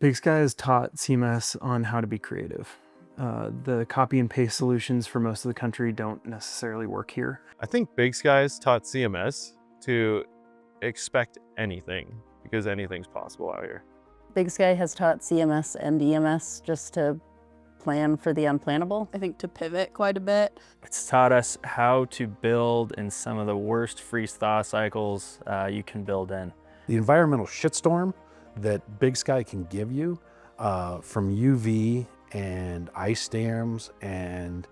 Big Sky has taught CMS on how to be creative. The copy and paste solutions for most of the country don't necessarily work here. I think Big Skies taught CMS to expect anything because anything's possible out here. Big Sky has taught CMS and EMS just to plan for the unplannable. I think to pivot quite a bit. It's taught us how to build in some of the worst freeze-thaw cycles you can build in. The environmental shitstorm that Big Sky can give you from UV and ice dams and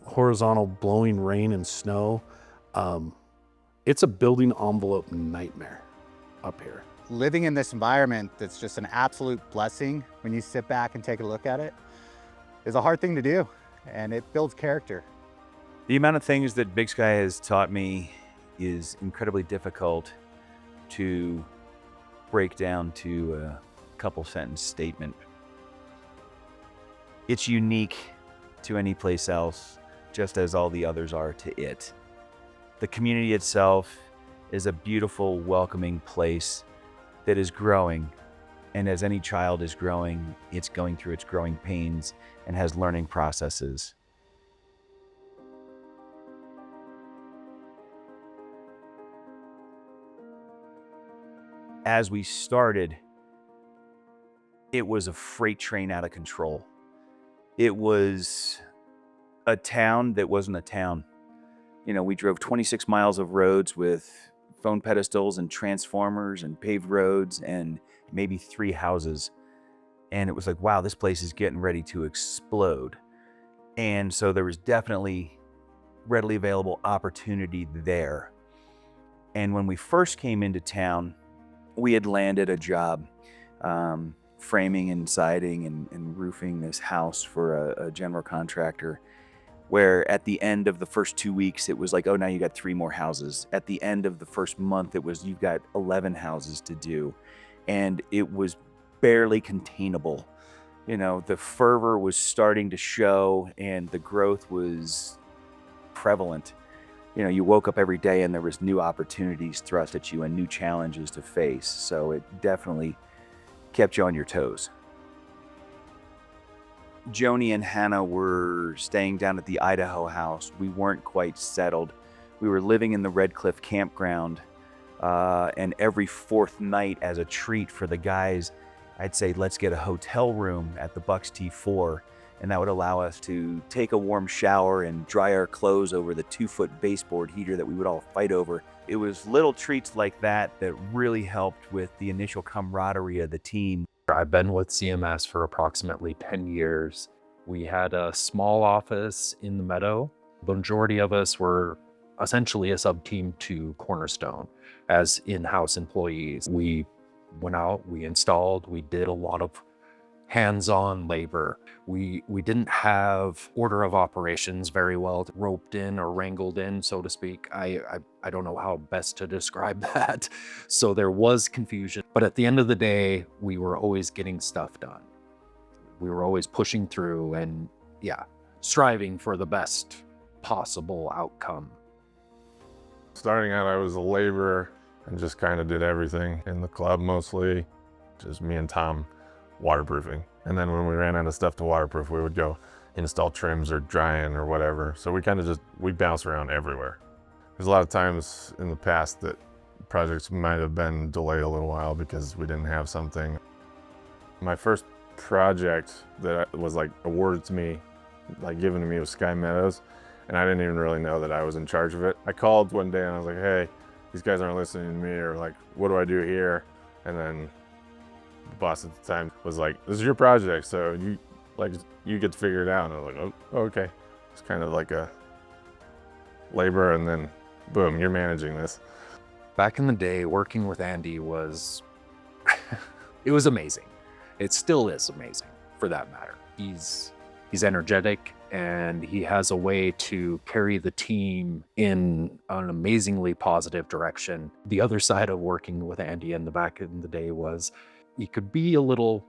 horizontal blowing rain and snow, it's a building envelope nightmare up here. Living in this environment that's just an absolute blessing when you sit back and take a look at it is a hard thing to do, and it builds character. The amount of things that Big Sky has taught me is incredibly difficult to break down to a couple sentence statement. It's unique to any place else, just as all the others are to it. The community itself is a beautiful, welcoming place that is growing. And as any child is growing, it's going through its growing pains and has learning processes. As we started, it was a freight train out of control. It was a town that wasn't a town. You know, we drove 26 miles of roads with phone pedestals and transformers and paved roads and maybe 3 houses. And it was like, wow, this place is getting ready to explode. And so there was definitely readily available opportunity there. And when we first came into town, we had landed a job framing and siding and roofing this house for a general contractor, where at the end of the first 2 weeks, it was like, oh, now you got 3 more houses. At the end of the first month, it was, you've got 11 houses to do. And it was barely containable. You know, the fervor was starting to show and the growth was prevalent. You know, you woke up every day and there was new opportunities thrust at you and new challenges to face. So it definitely kept you on your toes. Joni and Hannah were staying down at the Idaho house. We weren't quite settled. We were living in the Red Cliff campground. And every 4th night as a treat for the guys, I'd say, let's get a hotel room at the Bucks T4. And that would allow us to take a warm shower and dry our clothes over the 2-foot baseboard heater that we would all fight over. It was little treats like that that really helped with the initial camaraderie of the team. I've been with CMS for approximately 10 years. We had a small office in the Meadow. The majority of us were essentially a sub-team to Cornerstone as in-house employees. We went out, we installed, we did a lot of hands-on labor. We didn't have order of operations very well roped in or wrangled in, so to speak. I don't know how best to describe that. So there was confusion, but at the end of the day, we were always getting stuff done. We were always pushing through and striving for the best possible outcome. Starting out, I was a laborer and just kind of did everything in the club, mostly just me and Tom waterproofing. And then when we ran out of stuff to waterproof, we would go install trims or drying or whatever. So we bounce around everywhere. There's a lot of times in the past that projects might have been delayed a little while because we didn't have something. My first project that was like awarded to me, like given to me, was Sky Meadows. And I didn't even really know that I was in charge of it. I called one day and I was like, hey, these guys aren't listening to me, or like, what do I do here? And then the boss at the time was like, this is your project, so you get to figure it out. And I was like, oh, okay. It's kind of like a labor, and then boom, you're managing this. Back in the day, working with Andy was, it was amazing. It still is amazing, for that matter. He's energetic, and he has a way to carry the team in an amazingly positive direction. The other side of working with Andy in the back in the day was he could be a little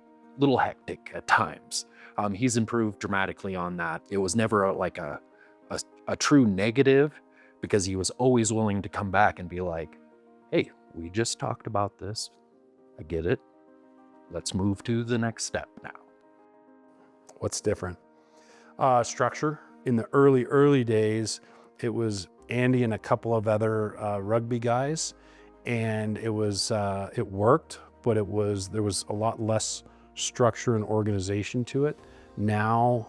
hectic at times. He's improved dramatically on that. It was never a true negative, because he was always willing to come back and be like, hey, we just talked about this. I get it. Let's move to the next step now. What's different? Structure. In the early days, it was Andy and a couple of other rugby guys, and it worked, but there was a lot less structure and organization to it. Now,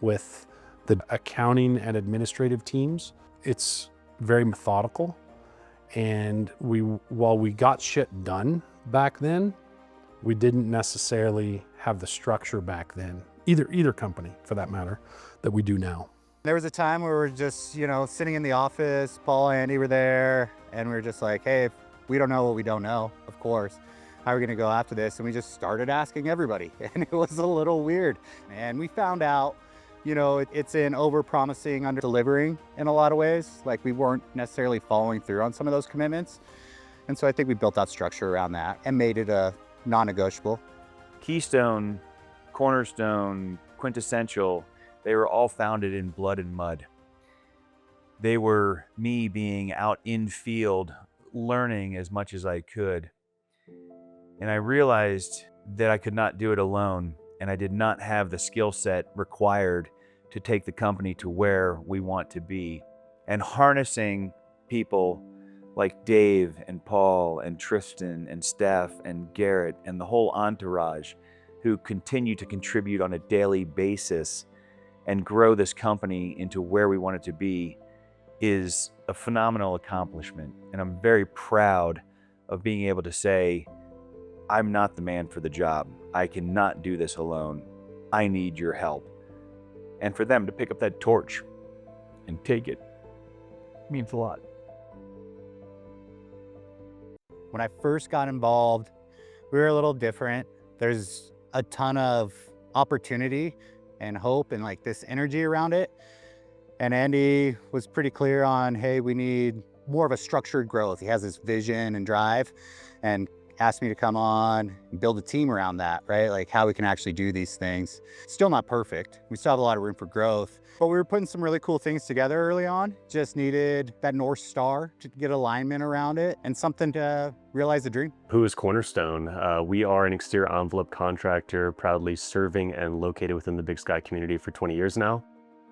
with the accounting and administrative teams, it's very methodical. And while we got shit done back then, we didn't necessarily have the structure back then, either company for that matter, that we do now. There was a time where we were just, sitting in the office, Paul and Andy were there, and we were just like, hey, if we don't know what we don't know, of course, how are we gonna go after this? And we just started asking everybody, and it was a little weird. And we found out, it's in over-promising, under-delivering in a lot of ways. Like, we weren't necessarily following through on some of those commitments. And so I think we built out structure around that and made it a non-negotiable. Keystone, Cornerstone, Quintessential, they were all founded in blood and mud. They were me being out in field, learning as much as I could. And I realized that I could not do it alone, and I did not have the skill set required to take the company to where we want to be. And harnessing people like Dave and Paul and Tristan and Steph and Garrett and the whole entourage who continue to contribute on a daily basis and grow this company into where we want it to be is a phenomenal accomplishment. And I'm very proud of being able to say, I'm not the man for the job. I cannot do this alone. I need your help. And for them to pick up that torch and take it means a lot. When I first got involved, we were a little different. There's a ton of opportunity and hope and like this energy around it. And Andy was pretty clear on, hey, we need more of a structured growth. He has this vision and drive, and asked me to come on and build a team around that, right? Like how we can actually do these things. Still not perfect. We still have a lot of room for growth, but we were putting some really cool things together early on. Just needed that North Star to get alignment around it and something to realize the dream. Who is Cornerstone? We are an exterior envelope contractor, proudly serving and located within the Big Sky community for 20 years now.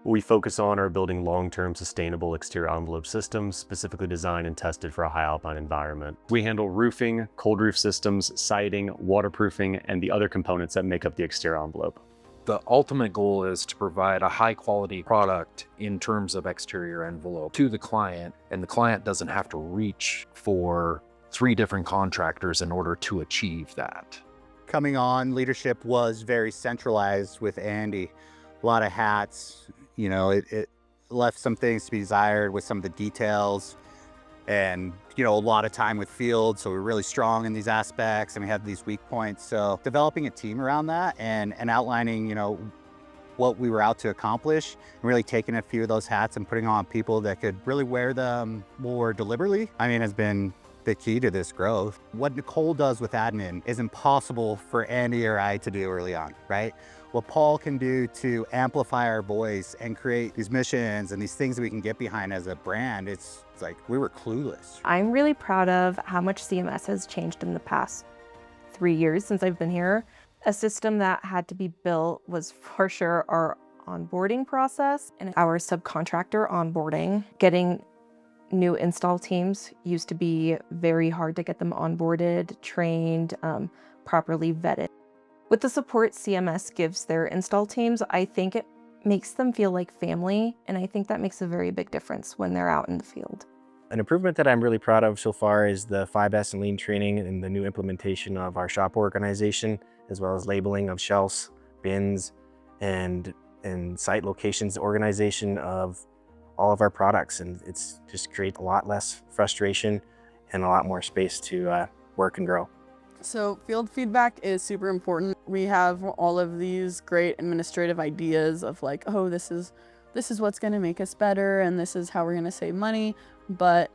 What we focus on are building long-term sustainable exterior envelope systems, specifically designed and tested for a high alpine environment. We handle roofing, cold roof systems, siding, waterproofing, and the other components that make up the exterior envelope. The ultimate goal is to provide a high quality product in terms of exterior envelope to the client, and the client doesn't have to reach for 3 different contractors in order to achieve that. Coming on, leadership was very centralized with Andy. A lot of hats, it left some things to be desired with some of the details, and a lot of time with field, so we're really strong in these aspects and we have these weak points. So developing a team around that and outlining what we were out to accomplish, and really taking a few of those hats and putting on people that could really wear them more deliberately, has been the key to this growth. What Nicole does with admin is impossible for Andy or I to do early on, right? What Paul can do to amplify our voice and create these missions and these things that we can get behind as a brand, it's like we were clueless. I'm really proud of how much CMS has changed in the past 3 years since I've been here. A system that had to be built was for sure our onboarding process and our subcontractor onboarding. Getting new install teams used to be very hard to get them onboarded, trained, properly vetted. With the support CMS gives their install teams, I think it makes them feel like family, and I think that makes a very big difference when they're out in the field. An improvement that I'm really proud of so far is the 5S and Lean training and the new implementation of our shop organization, as well as labeling of shelves, bins, and site locations organization of all of our products. And it's just create a lot less frustration and a lot more space to work and grow. So field feedback is super important. We have all of these great administrative ideas of like, oh, this is what's gonna make us better and this is how we're gonna save money. But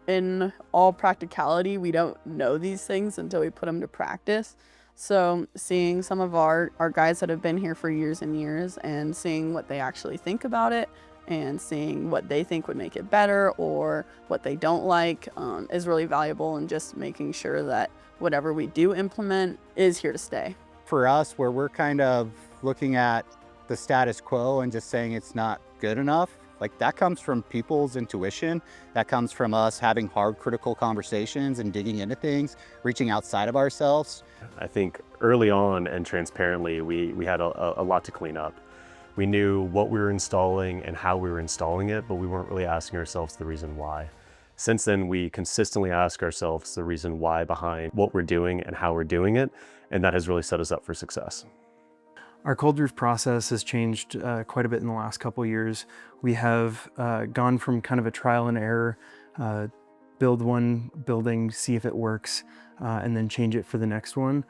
in all practicality, we don't know these things until we put them to practice. So seeing some of our guys that have been here for years and years and seeing what they actually think about it and seeing what they think would make it better or what they don't like is really valuable, and just making sure that whatever we do implement is here to stay. For us, where we're kind of looking at the status quo and just saying it's not good enough, like that comes from people's intuition. That comes from us having hard, critical conversations and digging into things, reaching outside of ourselves. I think early on and transparently, we had a lot to clean up. We knew what we were installing and how we were installing it, but we weren't really asking ourselves the reason why. Since then, we consistently ask ourselves the reason why behind what we're doing and how we're doing it, and that has really set us up for success. Our cold roof process has changed quite a bit in the last couple of years. We have gone from kind of a trial and error, build one building, see if it works, and then change it for the next one.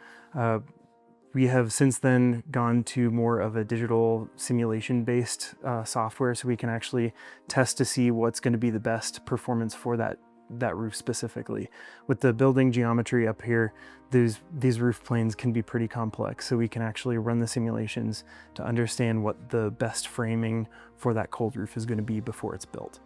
We have since then gone to more of a digital simulation-based software, so we can actually test to see what's going to be the best performance for that roof specifically. With the building geometry up here, these roof planes can be pretty complex, so we can actually run the simulations to understand what the best framing for that cold roof is going to be before it's built.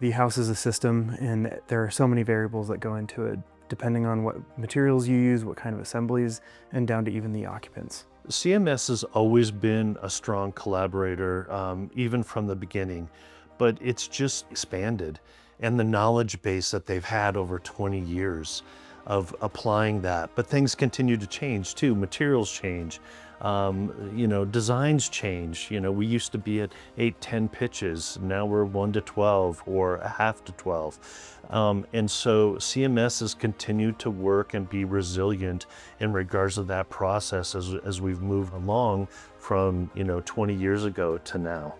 The house is a system, and there are so many variables that go into it, depending on what materials you use, what kind of assemblies, and down to even the occupants. CMS has always been a strong collaborator, even from the beginning, but it's just expanded. And the knowledge base that they've had over 20 years of applying that. But things continue to change too. Materials change, designs change. We used to be at 8, 10 pitches. Now we're 1 to 12 or a half to 12. And so CMS has continued to work and be resilient in regards to that process as we've moved along from 20 years ago to now.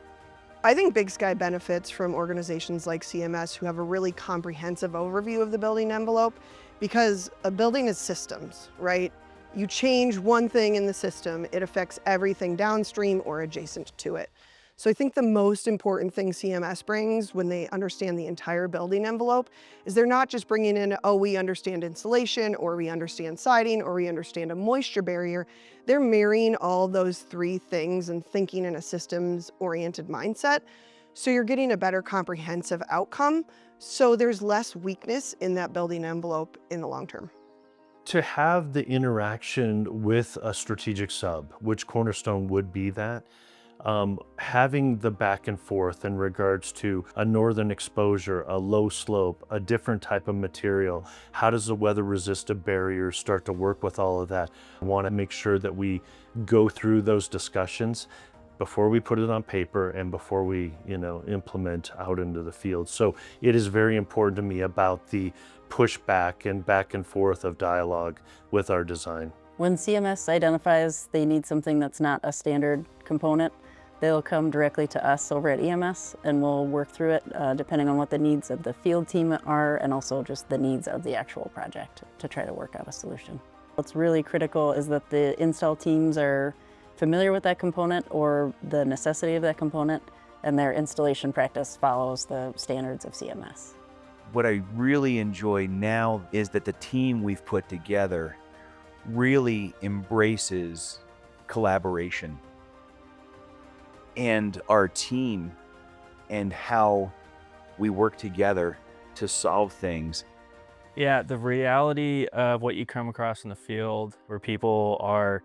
I think Big Sky benefits from organizations like CMS who have a really comprehensive overview of the building envelope, because a building is systems, right? You change one thing in the system, it affects everything downstream or adjacent to it. So I think the most important thing CMS brings when they understand the entire building envelope is they're not just bringing in, oh, we understand insulation, or we understand siding, or we understand a moisture barrier. They're marrying all those three things and thinking in a systems-oriented mindset. So you're getting a better comprehensive outcome. So there's less weakness in that building envelope in the long term. To have the interaction with a strategic sub, which Cornerstone would be that, having the back and forth in regards to a northern exposure, a low slope, a different type of material, how does the weather resistant barrier start to work with all of that? I want to make sure that we go through those discussions before we put it on paper and before we implement out into the field. So it is very important to me about the pushback and back and forth of dialogue with our design. When CMS identifies they need something that's not a standard component, they'll come directly to us over at EMS, and we'll work through it depending on what the needs of the field team are, and also just the needs of the actual project to try to work out a solution. What's really critical is that the install teams are familiar with that component or the necessity of that component, and their installation practice follows the standards of CMS. What I really enjoy now is that the team we've put together really embraces collaboration, and our team and how we work together to solve things. Yeah, the reality of what you come across in the field where people are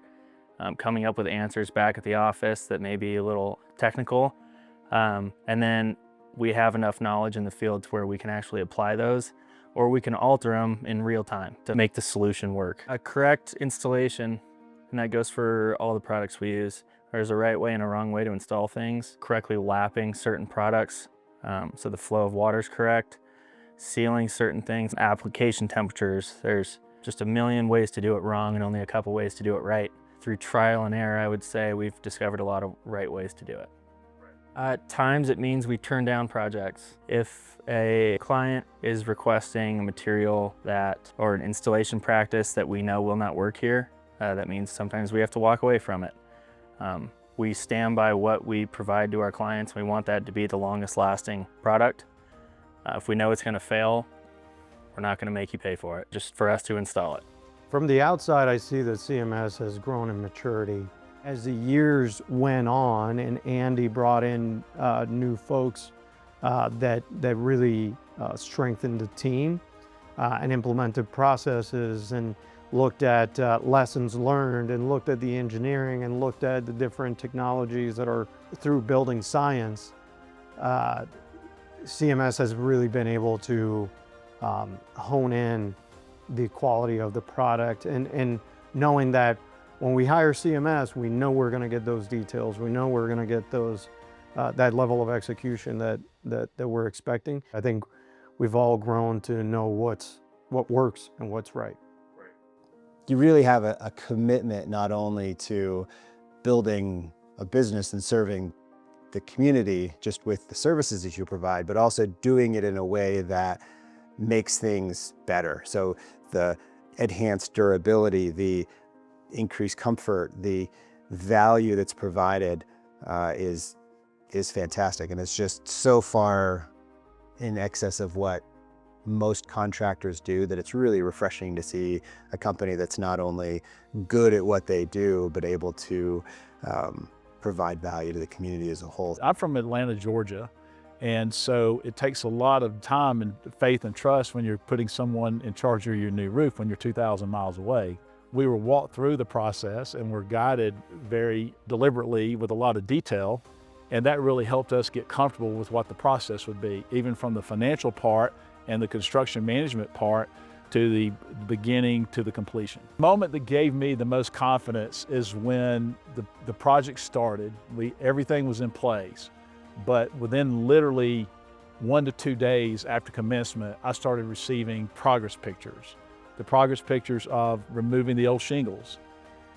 coming up with answers back at the office that may be a little technical, and then we have enough knowledge in the field to where we can actually apply those, or we can alter them in real time to make the solution work. A correct installation, and that goes for all the products we use, there's a right way and a wrong way to install things, correctly lapping certain products so the flow of water is correct, sealing certain things, application temperatures. There's just a million ways to do it wrong and only a couple ways to do it right. Through trial and error, I would say we've discovered a lot of right ways to do it. At times it means we turn down projects. If a client is requesting a material or an installation practice that we know will not work here, that means sometimes we have to walk away from it. We stand by what we provide to our clients. We want that to be the longest lasting product. If we know it's going to fail, we're not going to make you pay for it, just for us to install it. From the outside, I see that CMS has grown in maturity. As the years went on and Andy brought in new folks that really strengthened the team, and implemented processes and looked at lessons learned and looked at the engineering and looked at the different technologies that are through building science, CMS has really been able to hone in the quality of the product and knowing that when we hire CMS, we know we're going to get those details. We know we're going to get those that level of execution that we're expecting. I think we've all grown to know what works and what's right. You really have a commitment not only to building a business and serving the community just with the services that you provide, but also doing it in a way that makes things better. So the enhanced durability, the increased comfort, the value that's provided is fantastic. And it's just so far in excess of what most contractors do that it's really refreshing to see a company that's not only good at what they do, but able to provide value to the community as a whole. I'm from Atlanta, Georgia, and so it takes a lot of time and faith and trust when you're putting someone in charge of your new roof when you're 2,000 miles away. We were walked through the process and were guided very deliberately with a lot of detail, and that really helped us get comfortable with what the process would be, even from the financial part and the construction management part to the beginning to the completion. The moment that gave me the most confidence is when the project started. Everything was in place, but within literally 1 to 2 days after commencement, I started receiving progress pictures. The progress pictures of removing the old shingles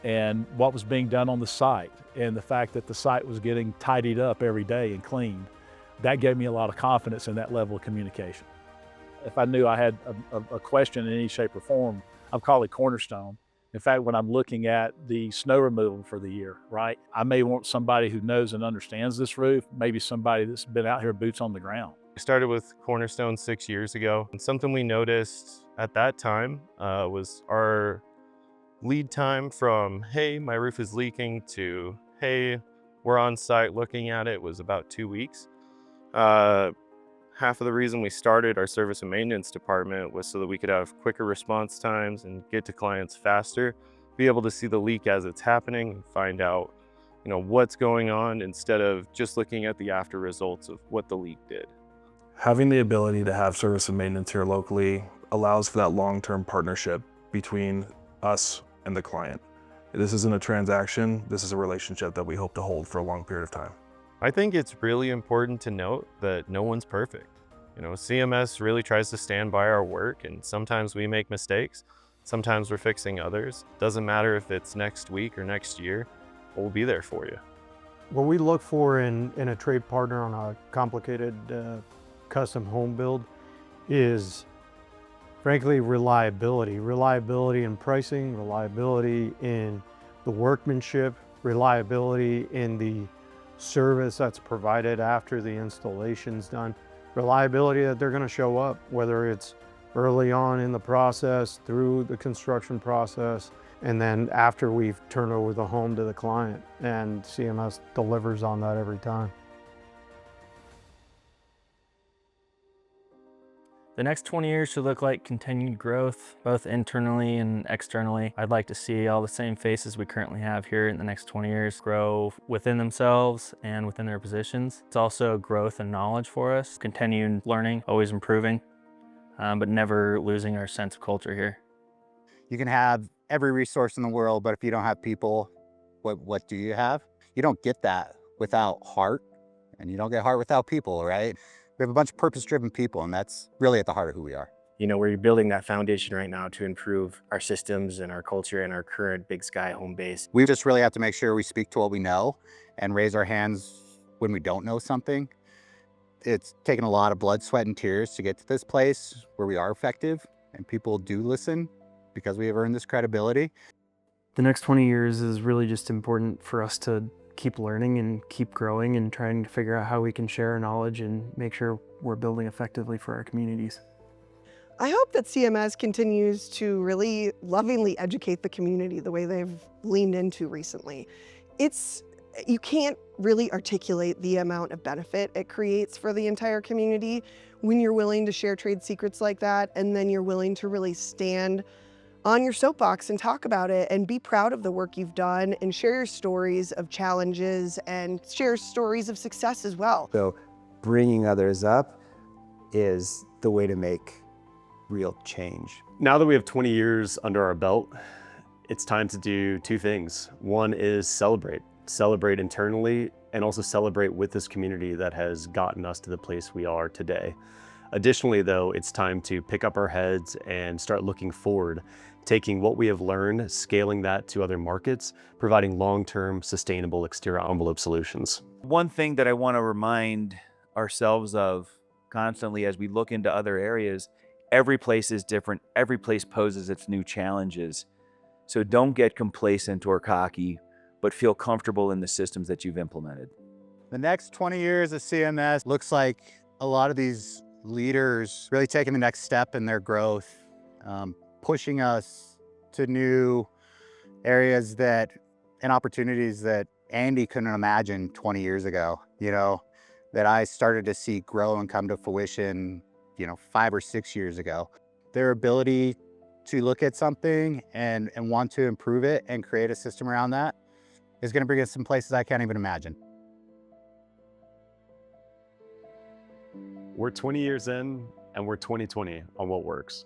and what was being done on the site, and the fact that the site was getting tidied up every day and cleaned. That gave me a lot of confidence in that level of communication. If I knew I had a question in any shape or form, I'd call it Cornerstone. In fact, when I'm looking at the snow removal for the year, right, I may want somebody who knows and understands this roof, maybe somebody that's been out here boots on the ground. We started with Cornerstone 6 years ago, and something we noticed at that time was our lead time from, hey, my roof is leaking, to, hey, we're on site looking at it, was about 2 weeks. Half of the reason we started our service and maintenance department was so that we could have quicker response times and get to clients faster, be able to see the leak as it's happening and find out, what's going on instead of just looking at the after results of what the leak did. Having the ability to have service and maintenance here locally allows for that long-term partnership between us and the client. This isn't a transaction, this is a relationship that we hope to hold for a long period of time. I think it's really important to note that no one's perfect. CMS really tries to stand by our work, and sometimes we make mistakes. Sometimes we're fixing others. Doesn't matter if it's next week or next year, we'll be there for you. What we look for in a trade partner on a complicated custom home build is, frankly, reliability. Reliability in pricing, reliability in the workmanship, reliability in the service that's provided after the installation's done, reliability that they're going to show up, whether it's early on in the process, through the construction process, and then after we've turned over the home to the client. And CMS delivers on that every time. The next 20 years should look like continued growth, both internally and externally. I'd like to see all the same faces we currently have here in the next 20 years grow within themselves and within their positions. It's also growth and knowledge for us, continued learning, always improving, but never losing our sense of culture here. You can have every resource in the world, but if you don't have people, what do you have? You don't get that without heart, and you don't get heart without people, right? We have a bunch of purpose-driven people, and that's really at the heart of who we are. We're building that foundation right now to improve our systems and our culture and our current Big Sky home base. We just really have to make sure we speak to what we know and raise our hands when we don't know something. It's taken a lot of blood, sweat, and tears to get to this place where we are effective, and people do listen because we have earned this credibility. The next 20 years is really just important for us to keep learning and keep growing and trying to figure out how we can share our knowledge and make sure we're building effectively for our communities. I hope that CMS continues to really lovingly educate the community the way they've leaned into recently. It's You can't really articulate the amount of benefit it creates for the entire community when you're willing to share trade secrets like that, and then you're willing to really stand on your soapbox and talk about it and be proud of the work you've done and share your stories of challenges and share stories of success as well. So bringing others up is the way to make real change. Now that we have 20 years under our belt, it's time to do two things. One is celebrate. Celebrate internally and also celebrate with this community that has gotten us to the place we are today. Additionally, though, it's time to pick up our heads and start looking forward, taking what we have learned, scaling that to other markets, providing long-term sustainable exterior envelope solutions. One thing that I want to remind ourselves of constantly as we look into other areas, every place is different. Every place poses its new challenges. So don't get complacent or cocky, but feel comfortable in the systems that you've implemented. The next 20 years of CMS looks like a lot of these leaders really taking the next step in their growth, pushing us to new areas and opportunities that Andy couldn't imagine 20 years ago, that I started to see grow and come to fruition, 5 or 6 years ago. Their ability to look at something and want to improve it and create a system around that is going to bring us some places I can't even imagine. We're 20 years in and we're 20/20 on what works.